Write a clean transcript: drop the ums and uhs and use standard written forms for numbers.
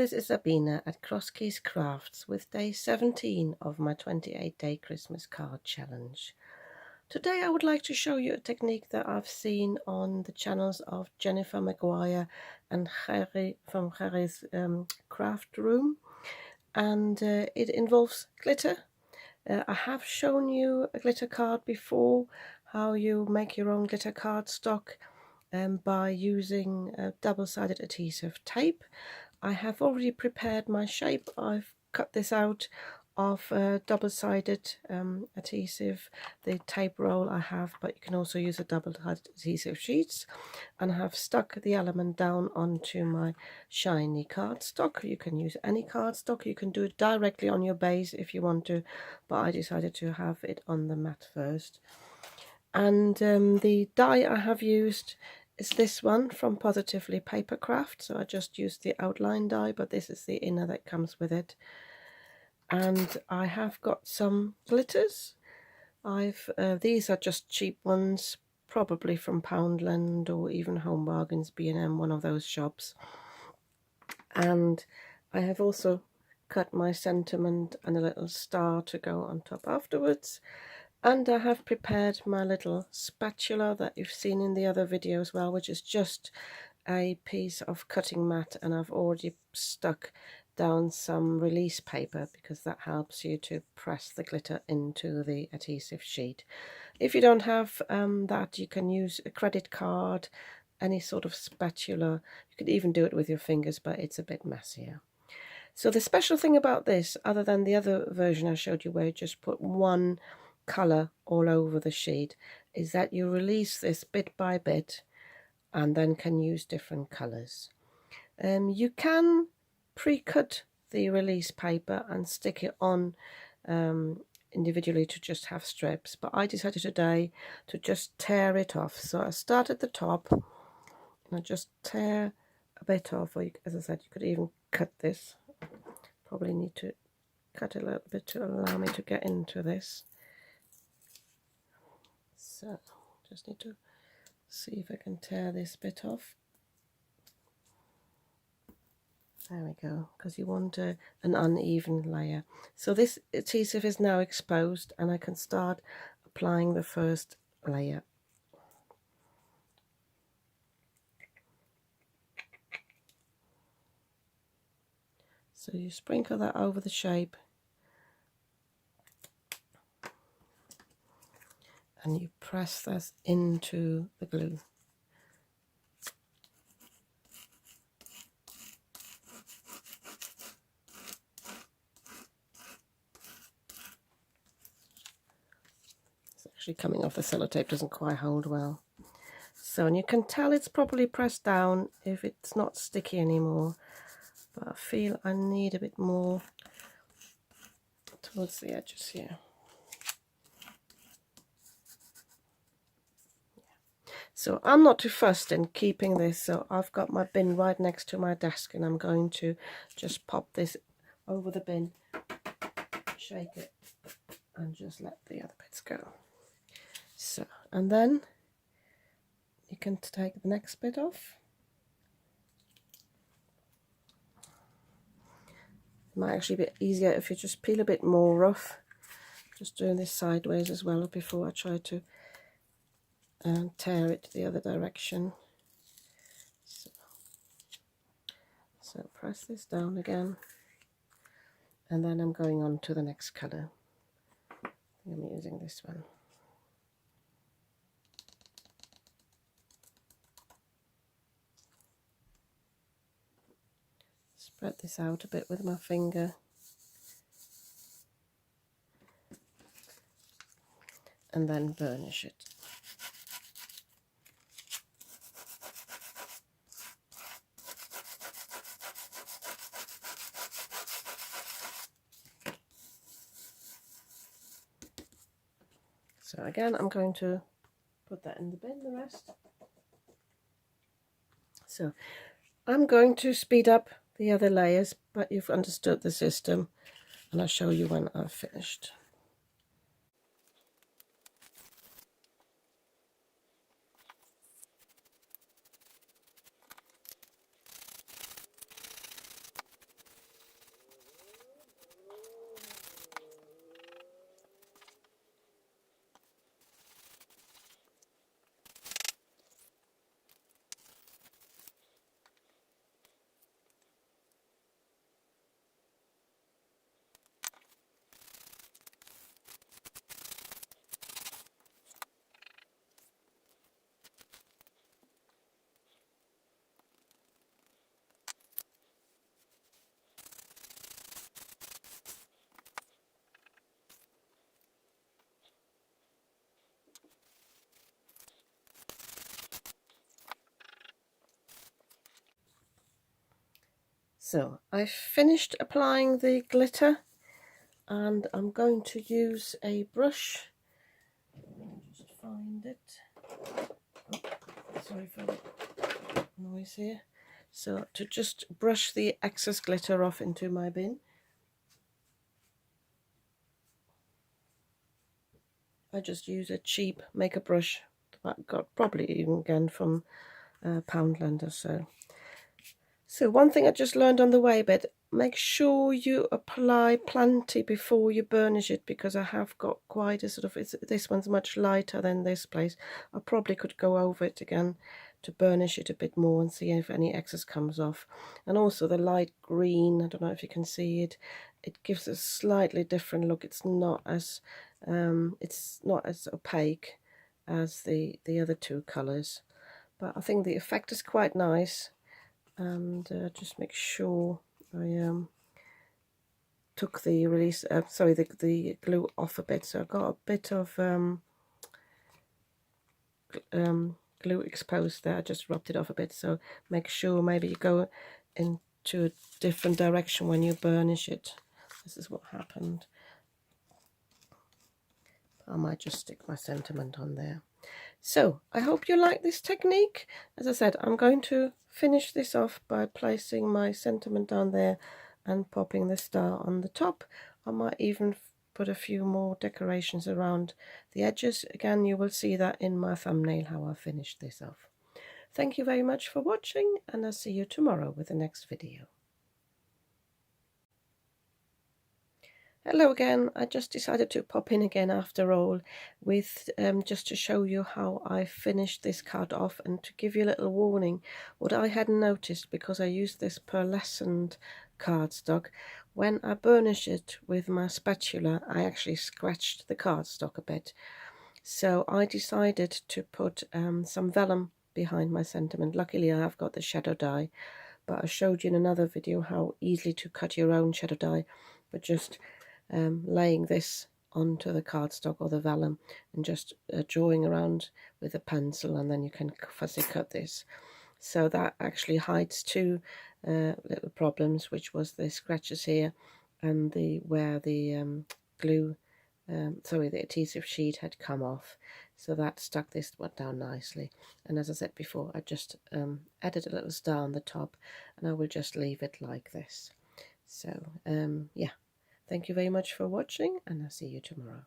this is Sabina at Cross Keys Crafts with day 17 of my 28-day Christmas card challenge. Today I would like to show you a technique that I've seen on the channels of Jennifer Maguire and Harry from Harry's Craft Room, and it involves glitter. I have shown you a glitter card before, how you make your own glitter card stock by using double-sided adhesive tape. I have already prepared my shape. I've cut this out of double-sided adhesive, the tape roll I have, but you can also use a double-sided adhesive sheets, and I have stuck the element down onto my shiny cardstock. You can use any cardstock, you can do it directly on your base if you want to, but I decided to have it on the mat first. And the die I have used is this one from Positively Papercraft. So I just used the outline die, but this is the inner that comes with it. And I have got some glitters. These are just cheap ones, probably from Poundland or even Home Bargains, B&M, one of those shops. And I have also cut my sentiment and a little star to go on top afterwards. And I have prepared my little spatula that you've seen in the other video as well, which is just a piece of cutting mat, and I've already stuck down some release paper because that helps you to press the glitter into the adhesive sheet. If you don't have that, you can use a credit card, any sort of spatula. You could even do it with your fingers, but it's a bit messier. So the special thing about this, other than the other version I showed you where you just put one colour all over the sheet, is that you release this bit by bit and then can use different colours. You can pre-cut the release paper and stick it on individually to just have strips, but I decided today to just tear it off. So I start at the top and I just tear a bit off, or you, as I said, you could even cut this. Probably need to cut a little bit to allow me to get into this. So just need to see if I can tear this bit off. There we go, because you want an uneven layer. So this adhesive is now exposed and I can start applying the first layer. So you sprinkle that over the shape and you press this into the glue. It's actually coming off, the sellotape doesn't quite hold well. So, and you can tell it's properly pressed down if it's not sticky anymore, but I feel I need a bit more towards the edges here. So I'm not too fussed in keeping this, so I've got my bin right next to my desk and I'm going to just pop this over the bin, shake it and just let the other bits go. So, and then you can take the next bit off. It might actually be easier if you just peel a bit more off. Just doing this sideways as well before I try to tear it the other direction. So press this down again, and then I'm going on to the next colour. I'm using this one. Spread this out a bit with my finger. And then burnish it. So again, I'm going to put that in the bin, the rest. So I'm going to speed up the other layers, but you've understood the system, and I'll show you when I've finished. So I've finished applying the glitter and I'm going to use a brush. Just find it. Oh, sorry for the noise here. So to just brush the excess glitter off into my bin. I just use a cheap makeup brush that I got probably even again from Poundland or so. So one thing I just learned on the way, but make sure you apply plenty before you burnish it, because I have got quite a sort of, this one's much lighter than this place. I probably could go over it again to burnish it a bit more and see if any excess comes off. And also the light green, I don't know if you can see it, it gives a slightly different look. It's not as opaque as the other two colours, but I think the effect is quite nice. And just make sure I took the the glue off a bit, so I got a bit of glue exposed there. I just rubbed it off a bit, so make sure maybe you go into a different direction when you burnish it. This is what happened. I might just stick my sentiment on there. So I hope you like this technique. As I said, I'm going to finish this off by placing my sentiment down there and popping the star on the top. I might even put a few more decorations around the edges. Again, you will see that in my thumbnail how I finished this off. Thank you very much for watching, and I'll see you tomorrow with the next video. Hello again. I just decided to pop in again after all with just to show you how I finished this card off, and to give you a little warning what I hadn't noticed, because I used this pearlescent cardstock. When I burnish it with my spatula, I actually scratched the cardstock a bit, so I decided to put some vellum behind my sentiment. Luckily I have got the shadow die, but I showed you in another video how easily to cut your own shadow die, but just laying this onto the cardstock or the vellum and just drawing around with a pencil, and then you can fussy cut this. So that actually hides two little problems, which was the scratches here and where the the adhesive sheet had come off. So that stuck this one down nicely. And as I said before, I just added a little star on the top, and I will just leave it like this. So yeah. Thank you very much for watching, and I'll see you tomorrow.